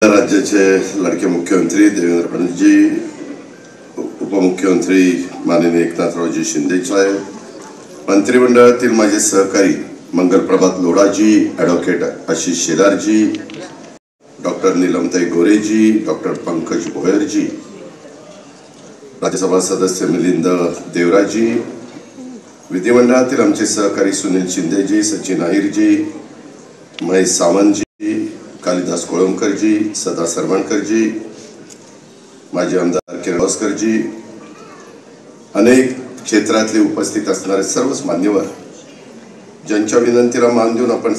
राज्याचे लाडके मुख्यमंत्री देवेंद्र फडणवीस जी, उपमुख्यमंत्री माननीय एकनाथरावजी शिंदे साहेब, मंत्रिमंडळातील माझे सहकारी मंगलप्रभात लोढाजी, ॲडव्होकेट आशिष शेलारजी, डॉक्टर नीलमताई गोरेजी, डॉक्टर पंकज भोयरजी, राज्यसभा सदस्य मिलिंद देवराजी, विधिमंडळातील आमचे सहकारी सुनील शिंदेजी, सचिन अहिरजी, महेश सावंतजी, कालिदास कोळंबकरजी, सदा सरवणकरजी, माजी आमदार किरणोस्करजी, अनेक क्षेत्रातले उपस्थित असणारे सर्वच मान्यवर ज्यांच्या विनंतीला मान देऊन आपण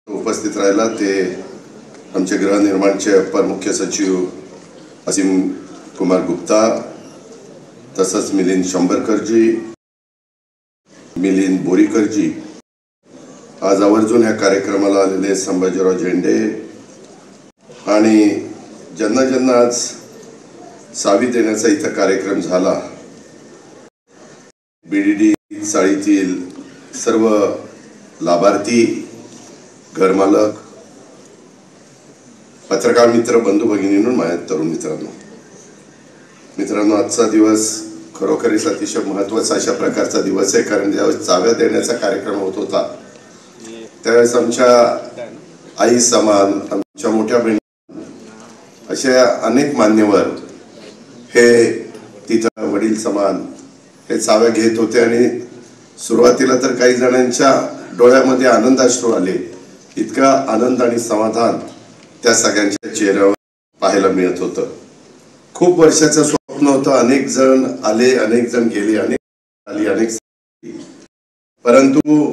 उपस्थित राहिला ते आमचे गृहनिर्माणचे अपर मुख्य सचिव असीम कुमार गुप्ता, तसंच मिलिंद शंभरकरजी, मिलिंद बोरीकरजी, आज आवर्जून ह्या कार्यक्रमाला आलेले संभाजीराव झेंडे आणि ज्यांना ज्यांना आज सावी देण्याचा इथं कार्यक्रम झाला, बीडीडी चाळीतील सर्व लाभार्थी, घरमालक, पत्रकार मित्र, बंधू भगिनींनो, माझ्या तरुण मित्रांनो, आजचा दिवस खरोखरीच अतिशय महत्त्वाचा अशा प्रकारचा दिवस आहे, कारण ज्यावेळेस चाव्या देण्याचा कार्यक्रम होत होता त्यावेळेस आमच्या आई समान, आमच्या मोठ्या बहिणी, अशा अनेक मान्यवर हे तिथं वडील समान हे चाव्या घेत होते आणि सुरुवातीला तर काही जणांच्या डोळ्यामध्ये आनंदाश्रू आले. इतका आनंद आणि समाधान त्या सगळ्यांच्या चेहऱ्यावर पाहायला मिळत होतं. खूप वर्षाचं स्वप्न होतं, अनेक जण आले, अनेक जण गेले, अनेक आली, अनेक, परंतु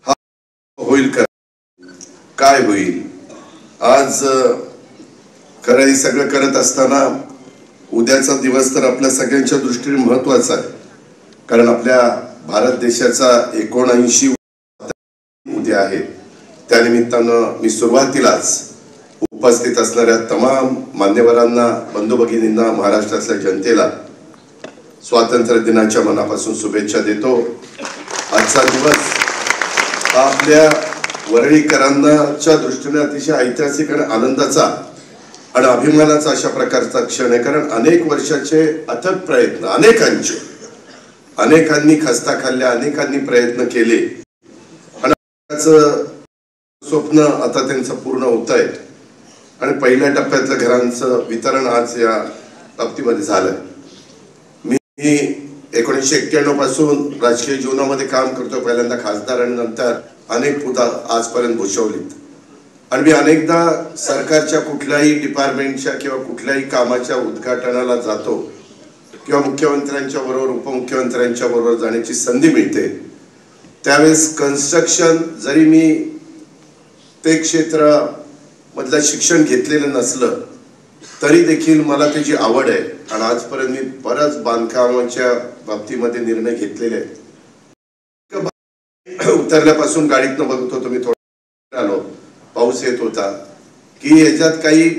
हा होईल काय होईल. आज खरं हे सगळं करत असताना उद्याचा दिवस तर आपल्या सगळ्यांच्या दृष्टीने महत्वाचा आहे, कारण आपल्या भारत देशाचा 79 उद्या आहे. त्यानिमित्तानं मी सुरुवातीलाच उपस्थित असणाऱ्या तमाम मान्यवरांना, बंधू भगिनींना, महाराष्ट्रातल्या जनतेला स्वातंत्र्य दिनाच्या मनापासून शुभेच्छा देतो. आजचा दिवस आपल्या वरळीकरांच्या दृष्टीने अतिशय ऐतिहासिक आणि आनंदाचा आणि अभिमानाचा अशा प्रकारचा क्षण आहे, कारण अनेक वर्षाचे अथक प्रयत्न, अनेकांनी खस्ता खाल्ल्या, अनेकांनी प्रयत्न केले आणि स्वप्न आता त्यांचं पूर्ण होत आहे आणि पहिल्या टप्प्यातल्या घरांचं वितरण आज या बाबतीमध्ये झालंय. मी 1991 पासून राजकीय जीवनामध्ये काम करतो, पहिल्यांदा खासदार आणि नंतर अनेक पद आजपर्यंत भूषवलीत आणि मी अनेकदा सरकारच्या कुठल्याही डिपार्टमेंटच्या किंवा कुठल्याही कामाच्या उद्घाटनाला जातो किंवा मुख्यमंत्र्यांच्या बरोबर, उपमुख्यमंत्र्यांच्या बरोबर जाण्याची संधी मिळते. त्यावेळेस कन्स्ट्रक्शन, जरी मी ते क्षेत्र मधलं शिक्षण घेतलेलं नसलं तरी देखील मला त्याची आवड आहे आणि आजपर्यंत मी बऱ्याच बांधकामाच्या बाबतीमध्ये निर्णय घेतलेले आहेत. उतरल्यापासून गाडीतनं बघत होतो, मी थोडं आलो, पाऊस येत होता, की याच्यात काही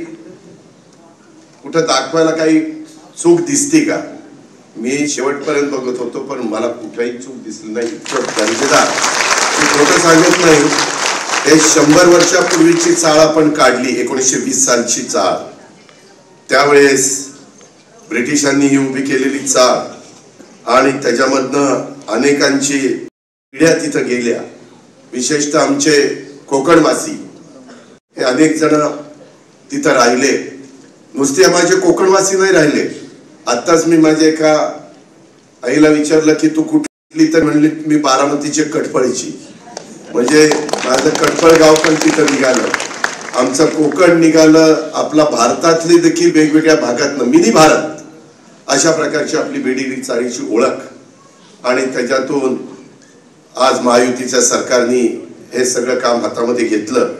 कुठं दाखवायला काही चूक दिसते का. मी शेवटपर्यंत बघत होतो पण मला कुठलाही चूक दिसली नाही. इतकं दर्जेदार, मी खोटं सांगत नाही. हे 100 वर्षापूर्वीची चाळ आपण काढली, 1920 सालची चाळ. त्यावेळेस ब्रिटिशांनी ही उभी केलेली चाळ आणि त्याच्यामधनं अनेकांची पिढ्या तिथं गेल्या. विशेषतः आमचे कोकणवासी हे अनेक जण तिथं राहिले. नुसते माझे कोकणवासी नाही राहिले. आत्ताच मी माझ्या एका आईला विचारलं की तू कुठली, तर म्हणली मी बारामतीचे कटफळीची. म्हणजे माझं कटफळ गाव पण तिथं निघालं, आमचं कोकण निघालं, आपला भारतातली देखील वेगवेगळ्या भागातनं मिनी भारत अशा प्रकारची आपली बीडीडी चाळीची ओळख आणि त्याच्यातून आज महायुतीच्या सरकारने हे सगळं काम हातामध्ये घेतलं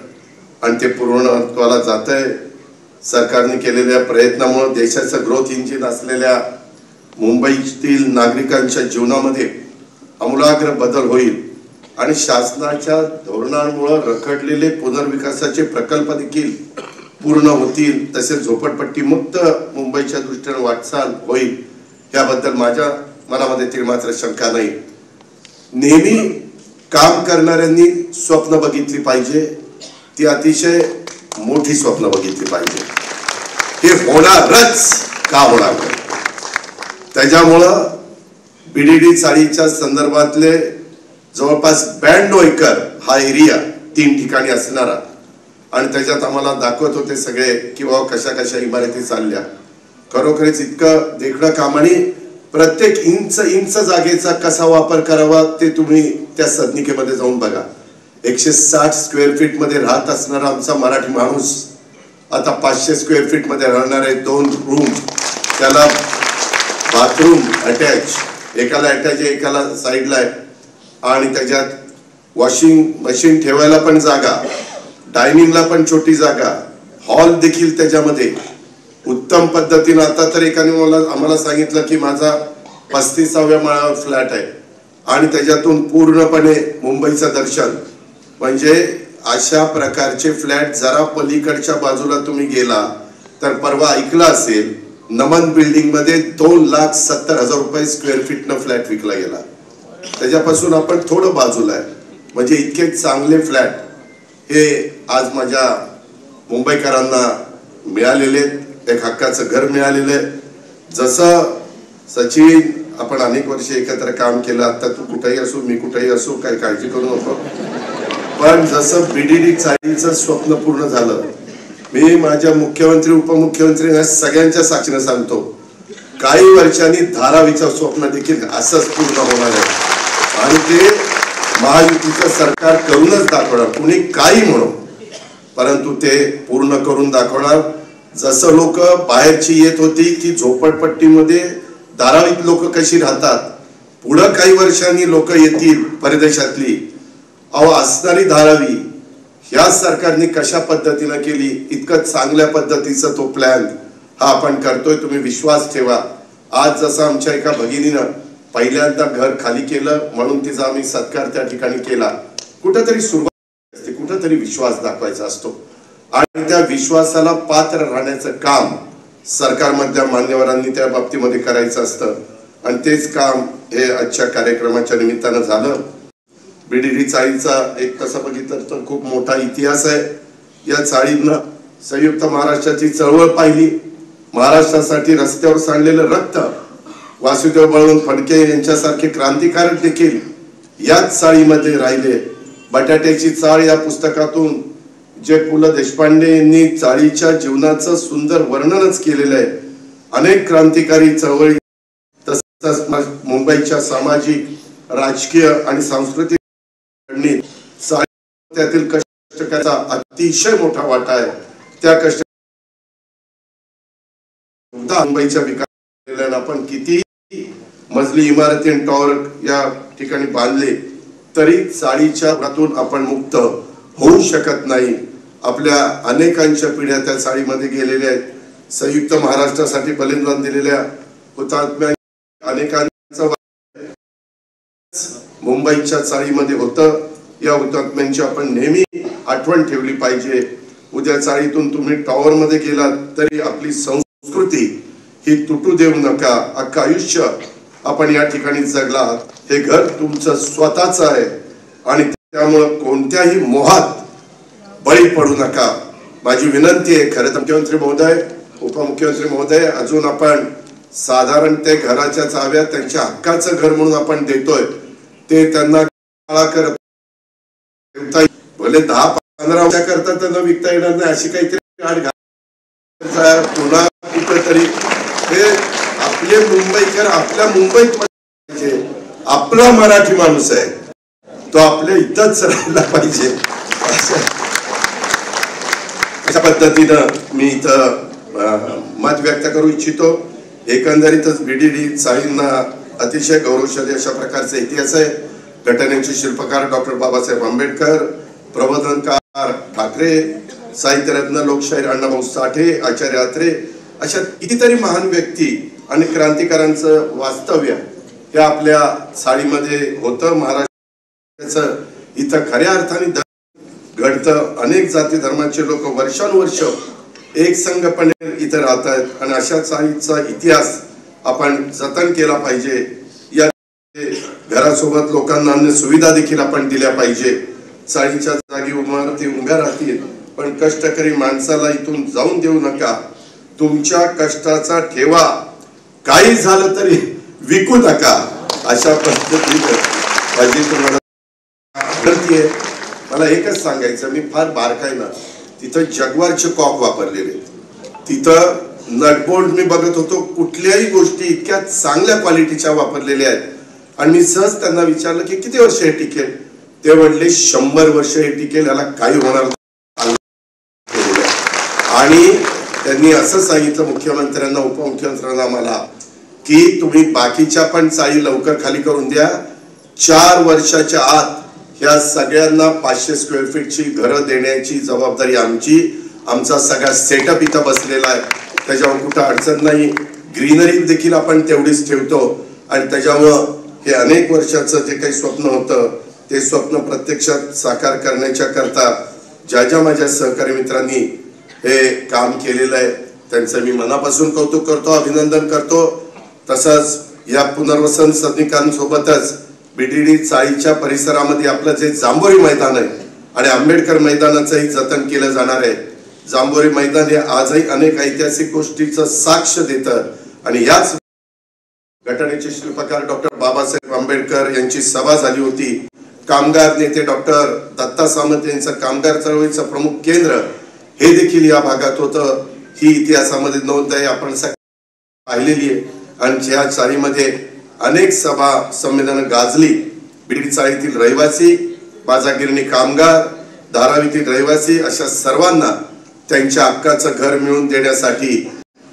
आणि ते पूर्णत्वाला जात आहे. सरकारने केलेल्या प्रयत्नामुळे देशाचं ग्रोथ इंजिन असलेल्या मुंबईतील नागरिकांच्या जीवनामध्ये आमूलाग्र बदल होईल आणि शासनाच्या धोरणांमुळे रखडलेले पुनर्विकासाचे प्रकल्प देखील पूर्ण होतील. तसेच झोपडपट्टी मुक्त मुंबईच्या दृष्टीने वाटचाल होईल, याबद्दल माझ्या मनामध्ये ती मात्र शंका नाही. नेहमी काम करणाऱ्यांनी स्वप्न बघितली पाहिजे, ती अतिशय मोठी स्वप्न बघितली पाहिजे. हे होणारच का होणार नाही. त्याच्यामुळं बीडीडी चाळीच्या संदर्भातले जवळपास 92 एकर हा एरिया 3 ठिकाणी असणारा, आणि त्याच्यात आम्हाला दाखवत होते सगळे की बाबा कशा कशा इमारती चालल्या. खरोखरीच इतकं देखणं काम, आणि प्रत्येक इंच जागेचा कसा वापर करावा ते तुम्ही त्या सदनिकेमध्ये जाऊन बघा. 160 स्क्वेअर फीट मध्ये राहत असणारा आमचा मराठी माणूस आता 500 स्क्वेअर फीट मध्ये राहणार आहे. 2 रूम, त्याला बाथरूम अटॅच, एकाला अटॅच आहे एकाला साईडला आहे, आणि त्याच्यात वॉशिंग मशीन ठेवायला पण जागा, डायनिंगला पण छोटी जागा, हॉल देखील त्याच्यामध्ये उत्तम पद्धतीने. आता तर एकाने आम्हाला सांगितलं की माझा 35व्या माळ्यावर फ्लॅट आहे आणि त्याच्यातून पूर्णपणे मुंबईचं दर्शन. म्हणजे अशा प्रकारचे फ्लॅट जरा पलीकडच्या बाजूला तुम्ही गेला तर परवा ऐकलं असेल, नमन बिल्डिंग मध्ये 2,70,000 रुपये स्क्वेअर फीट न फ्लॅट विकला गेला. त्याच्यापासून आपण थोडं बाजूला आहे. म्हणजे इतके चांगले फ्लॅट हे आज माझ्या मुंबईकरांना मिळालेले, एक हक्काचं घर मिळालेलं आहे. जसं सचिन, आपण अनेक वर्ष एकत्र काम केलं, आता तू कुठेही असो मी कुठेही असो, काही काळजी करू नको. पण जसं बीडीडी चाळीचं स्वप्न पूर्ण झालं, मी माझ्या मुख्यमंत्री उपमुख्यमंत्री सगळ्यांच्या साक्षीने सांगतो, काही वर्षांनी धारावीचं स्वप्न देखील असंच पूर्ण होणार आहे. आणि ते महायुतीचं सरकार करूनच दाखवणार, कुणी काही म्हणो, परंतु ते पूर्ण करून दाखवणार. जसं लोक बाहेरची येत होती की झोपडपट्टीमध्ये धारावीत लोक कशी राहतात, पुढं काही वर्षांनी लोक येतील परदेशातली, अहो असणारी धारावी ह्या सरकारने कशा पद्धतीनं केली, इतकं चांगल्या पद्धतीचा तो प्लॅन हा आपण करतोय. तुम्ही विश्वास ठेवा. आज जसं आमच्या एका भगिनीनं पहिल्यांदा घर खाली केलं म्हणून तिचा आम्ही सत्कार त्या ठिकाणी केला. कुठंतरी सुरुवात असते, कुठंतरी विश्वास दाखवायचा असतो, आणि त्या विश्वासाला पात्र राहण्याचं काम सरकारमधल्या मान्यवरांनी त्या बाबतीमध्ये करायचं असतं. आणि तेच काम हे आजच्या कार्यक्रमाच्या निमित्तानं झालं. बीडीडी चाळीचा एक तसं बघितलं तर खूप मोठा इतिहास आहे. या चाळीनं संयुक्त महाराष्ट्राची चळवळ पाहिली, महाराष्ट्रासाठी रस्त्यावर सांडलेलं रक्त, वासुदेव बळवंत फडके यांच्यासारखे क्रांतिकारक देखील याच चाळीमध्ये राहिले. बटाट्याची चाळ या पुस्तकातून जे पु ल देशपांडे यांनी चाळीच्या जीवनाचं सुंदर वर्णनच केलेलं आहे. अनेक क्रांतिकारी चळवळी, तसंच मुंबईच्या सामाजिक, राजकीय आणि सांस्कृतिक त्यातील कष्टकाचा अतिशय मोठा वाटा आहे. त्या कष्ट मुंबईच्या विकास आपण किती मजली इमारती आणि टॉवर या ठिकाणी बांधले तरी चाळीच्या भागातून आपण मुक्त होऊ शकत नाही. आपल्या अनेकांच्या पिढ्या त्या चाळीमध्ये गेलेल्या आहेत. संयुक्त महाराष्ट्रासाठी बलिदान दिलेल्या हुतात्म्या अनेकांचं मुंबईच्या चाळीमध्ये होतं. या हुतात्म्यांची आपण नेहमी आठवण ठेवली पाहिजे. उद्या चाळीतून तुम्ही टॉवर मध्ये गेलात तरी आपली संस्कृती ही तुटू देऊ नका. अख्खं आयुष्य आपण या ठिकाणी जगला. हे घर तुमचं स्वतःच आहे आणि त्यामुळे कोणत्याही मोहात बळी पडू नका. माझी विनंती आहे. खरं तर मुख्यमंत्री महोदय, उपमुख्यमंत्री महोदय, अजून आपण साधारण ते घराच्या चाव्या त्यांच्या हक्काचं घर म्हणून आपण देतोय, ते त्यांना करत भले 10-15 वर्षाकरता त्यांना विकता येणार नाही, अशी काहीतरी पुन्हा कुठेतरी हे आपले मुंबईकर आपल्या मुंबईत पाहिजे. आपला मराठी माणूस आहे तो आपल्या इथंच राहिला पाहिजे. अशा पद्धतीनं मी इथं मत व्यक्त करू इच्छितो. एकंदरीतच बीडीडी चाळींना अतिशय गौरवशाली अशा प्रकारचा इतिहास आहे. घटनेचे शिल्पकार डॉक्टर बाबासाहेब आंबेडकर, प्रबोधनकार ठाकरे, साहित्यरत्न लोकशाहीर अण्णाभाऊ साठे, आचार्य अत्रे, अशा कितीतरी महान व्यक्ती आणि क्रांतिकारांचं वास्तव्य हे आपल्या चाळीमध्ये होतं. महाराष्ट्राचं इथं खऱ्या अर्थाने घडतं. अनेक जाती धर्माचे लोक वर्षानुवर्ष एक संघपणे इथं राहतात आणि अशा चाळीचा इतिहास आपण जतन केला पाहिजे. या घरासोबत लोकांना अन्य सुविधा देखील आपण दिल्या पाहिजे. चाळीच्या जागी इमारती उभ्या राहतील पण कष्टकरी माणसाला इथून जाऊन देऊ नका. तुमच्या कष्टाचा ठेवा काही झालं तरी विकू नका अशा पद्धतीने माझी तुम्हाला विनंती आहे. मला एकच सांगायचं, मी फार बारकाईनं तिथं जगवारचे कॉक वापरलेले, तिथं नटबोल्ट मी बघत होतो, कुठल्याही गोष्टी इतक्या चांगल्या क्वालिटीच्या वापरलेल्या आहेत. आणि मी सहज त्यांना विचारलं की किती वर्ष हे टिकेल, ते म्हणले 100 वर्ष हे टिकेल, याला काही होणार नाही. आणि त्यांनी असं सांगितलं मुख्यमंत्र्यांना, उपमुख्यमंत्र्यांना मला, की तुम्ही बाकीच्या पण चाळी लवकर खाली करून द्या. 4 वर्षाच्या आत ह्या सगळ्यांना 500 स्क्वेअर फीटची घरं देण्याची जबाबदारी आमची. आमचा सगळा सेटअप इथं बसलेला आहे, त्याच्यावर कुठं अडचण नाही. ग्रीनरी देखील आपण तेवढीच ठेवतो. आणि त्याच्यामुळं हे अनेक वर्षाचं जे काही स्वप्न होतं ते स्वप्न प्रत्यक्षात साकार करण्याच्या करता ज्या ज्या माझ्या सहकारी मित्रांनी हे काम केलेलं आहे त्यांचं मी मनापासून कौतुक करतो, अभिनंदन करतो. तसंच या पुनर्वसन सदनिकांसोबतच बीडीडी चाळीच्या परिसरामध्ये आपलं जे जांभोरी मैदान आहे आणि आंबेडकर मैदानाचंही जतन केलं जाणार आहे. जांभोरी मैदान हे आजही अनेक ऐतिहासिक गोष्टीचं साक्ष देतं. आणि याच घटनेचे शिल्पकार डॉक्टर बाबासाहेब आंबेडकर यांची सभा झाली होती. कामगार नेते डॉक्टर दत्ता सामंत यांचं कामगार चळवळीचं प्रमुख केंद्र हे देखील या भागात होतं. ही इतिहासामध्ये नोंद आहे, आपण पाहिलेली आहे. आणि ज्या चाळीमध्ये अनेक सभा संमेलनं गाजली, बीड चाळीतील रहिवासी, बाजागिरणी कामगार, धारावीतील रहिवासी अशा सर्वांना त्यांच्या हक्काचं घर मिळवून देण्यासाठी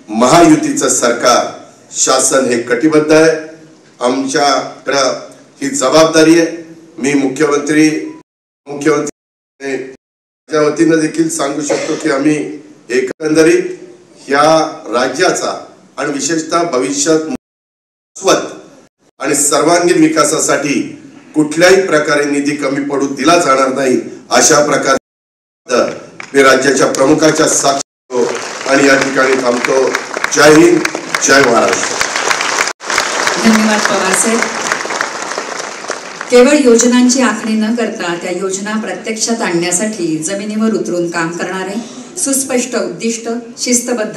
महायुतीचं सरकार, शासन हे कटिबद्ध आहे. आमच्याकडं ही जबाबदारी आहे. मी मुख्यमंत्री वतीनं देखील सांगू शकतो की आम्ही एकंदरीत या राज्याचा आणि विशेषतः भविष्यात शाश्वत आणि सर्वांगीण विकासासाठी कुठल्याही प्रकारे निधी कमी पडू दिला जाणार नाही अशा प्रकारे मी राज्याच्या प्रमुखाच्या साक्षी आणि या ठिकाणी थांबतो. जय हिंद, जय महाराष्ट्र. धन्यवाद पवार साहेब. केवळ योजनांची आखणी न करता त्या योजना प्रत्यक्षात आणण्यासाठी जमिनीवर उतरून काम करणारे, सुस्पष्ट उद्दिष्ट, शिस्तबद्ध